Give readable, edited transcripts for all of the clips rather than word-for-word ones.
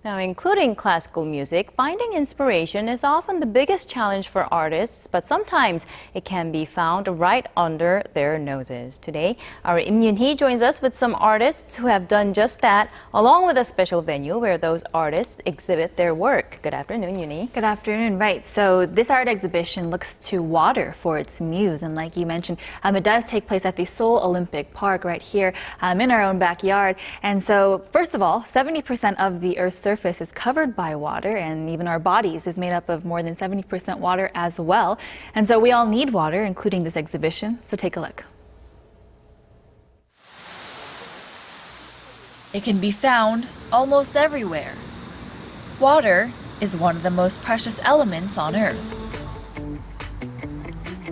Now, including classical music, finding inspiration is often the biggest challenge for artists, but sometimes it can be found right under their noses. Today, our Yim Yoonhee joins us with some artists who have done just that, along with a special venue where those artists exhibit their work. Good afternoon, Yoonhee. Good afternoon. Right, so this art exhibition looks to water for its muse, and like you mentioned, it does take place at the Seoul Olympic Park right here in our own backyard. And so, first of all, 70% of the Earth's surface is covered by water, and even our bodies is made up of more than 70% water as well. And so we all need water, including this exhibition. So take a look. It can be found almost everywhere. Water is one of the most precious elements on Earth.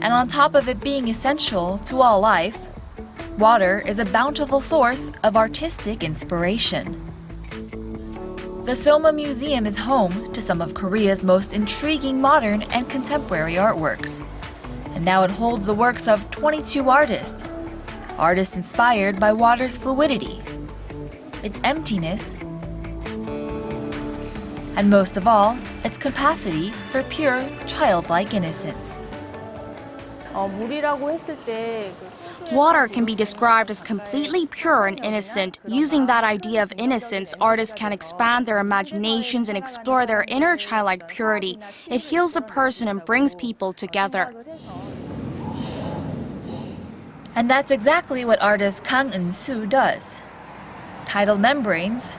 And on top of it being essential to all life, water is a bountiful source of artistic inspiration. The SOMA Museum is home to some of Korea's most intriguing modern and contemporary artworks. And now it holds the works of 22 artists. Artists inspired by water's fluidity, its emptiness, and most of all, its capacity for pure, childlike innocence. Water can be described as completely pure and innocent. Using that idea of innocence, artists can expand their imaginations and explore their inner childlike purity. It heals the person and brings people together. And that's exactly what artist Kang Eun-soo does. Titled Membranes,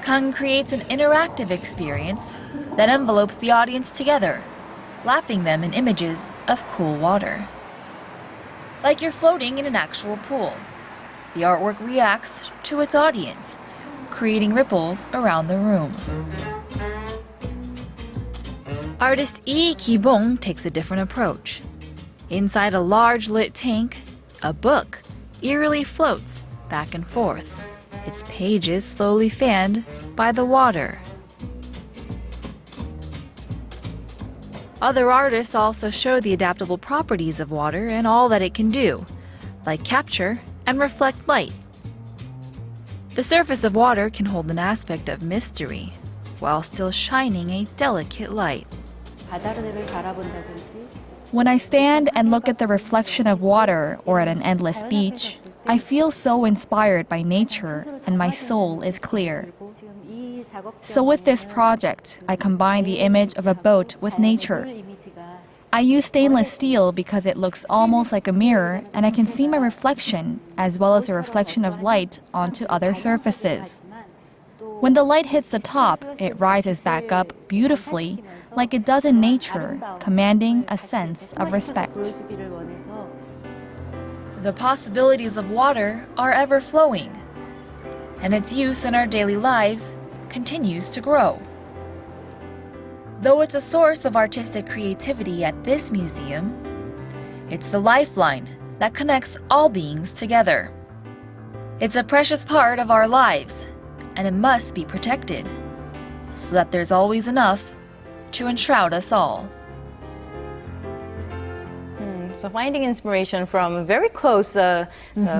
Kang creates an interactive experience that envelopes the audience together, lapping them in images of cool water. Like you're floating in an actual pool, the artwork reacts to its audience, creating ripples around the room. Artist Lee Ki-bong takes a different approach. Inside a large lit tank, a book eerily floats back and forth, its pages slowly fanned by the water. Other artists also show the adaptable properties of water and all that it can do, like capture and reflect light. The surface of water can hold an aspect of mystery, while still shining a delicate light. When I stand and look at the reflection of water or at an endless beach, I feel so inspired by nature and my soul is clear. So with this project, I combine the image of a boat with nature. I use stainless steel because it looks almost like a mirror and I can see my reflection as well as a reflection of light onto other surfaces. When the light hits the top, it rises back up beautifully like it does in nature, commanding a sense of respect. The possibilities of water are ever-flowing, and its use in our daily lives continues to grow. Though it's a source of artistic creativity at this museum, it's the lifeline that connects all beings together. It's a precious part of our lives, and it must be protected, so that there's always enough to enshroud us all. So finding inspiration from very close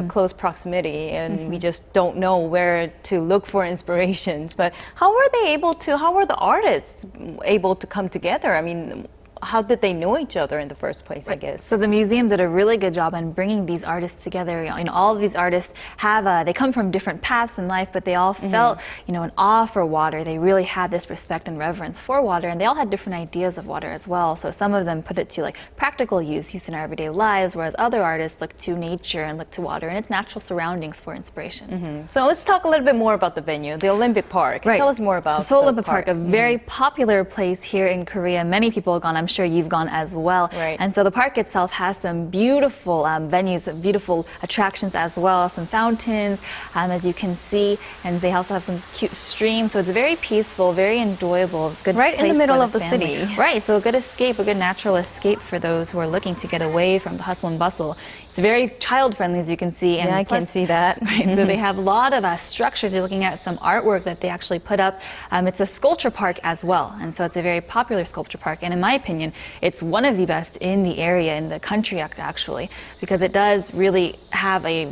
close proximity, and we just don't know where to look for inspirations. But how are the artists able to come together? I mean, how did they know each other in the first place, I guess? So the museum did a really good job in bringing these artists together. All of these artists have, they come from different paths in life, but they all felt, an awe for water. They really had this respect and reverence for water, and they all had different ideas of water as well. So some of them put it to practical use in our everyday lives, whereas other artists look to nature and look to water and its natural surroundings for inspiration. So let's talk a little bit more about the venue, the Olympic Park. Right. Tell us more about the Seoul Olympic Park, a very popular place here in Korea. Many people have gone. I'm sure you've gone as well. Right. And so the park itself has some beautiful venues, beautiful attractions as well, some fountains, as you can see, and they also have some cute streams. So it's very peaceful, very enjoyable, good right place in the middle for of the family. city. Right, so a good escape, a good natural escape for those who are looking to get away from the hustle and bustle. It's very child-friendly, as you can see. And yeah, I plus, can see that. Right, so they have a lot of structures. You're looking at some artwork that they actually put up. It's a sculpture park as well, and so it's a very popular sculpture park. And in my opinion, it's one of the best in the area, in the country actually, because it does really have a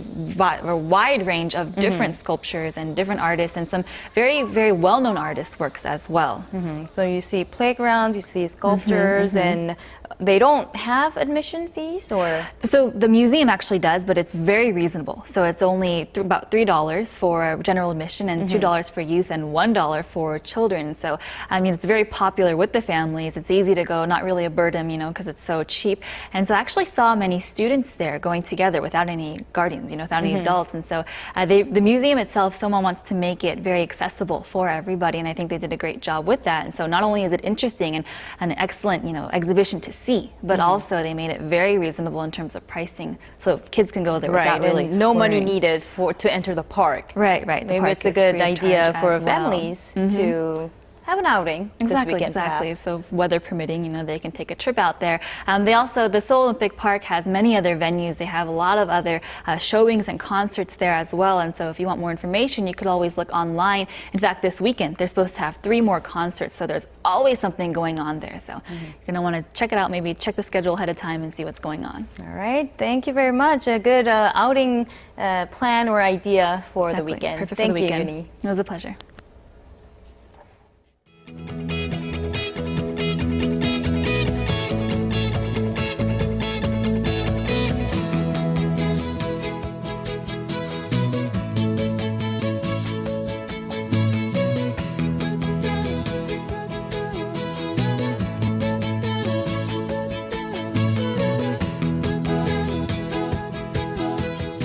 wide range of different sculptures and different artists, and some very, very well-known artists' works as well. So you see playgrounds, you see sculptures, and they don't have admission fees, or? So the museum actually does, but it's very reasonable. So it's only about $3 for general admission and $2 for youth and $1 for children. So I mean, it's very popular with the families. It's easy to go, not really a burden, because it's so cheap. And so I actually saw many students there going together without any guardians, without any adults. And so the museum itself, SOMA wants to make it very accessible for everybody, and I think they did a great job with that. And so not only is it interesting and an excellent, exhibition to see, but also they made it very reasonable in terms of pricing, so kids can go there without really no money worrying. needed to enter the park. Right. Maybe it's a good idea for families to have an outing this weekend, Exactly. perhaps. So weather permitting, they can take a trip out there. The Seoul Olympic Park has many other venues. They have a lot of other showings and concerts there as well. And so if you want more information, you could always look online. In fact, this weekend, they're supposed to have 3 more concerts. So there's always something going on there. So you're going to want to check it out, maybe check the schedule ahead of time and see what's going on. All right. Thank you very much. A good outing plan or idea for the weekend. Perfect for the weekend. Thank you, Yoonhee. It was a pleasure.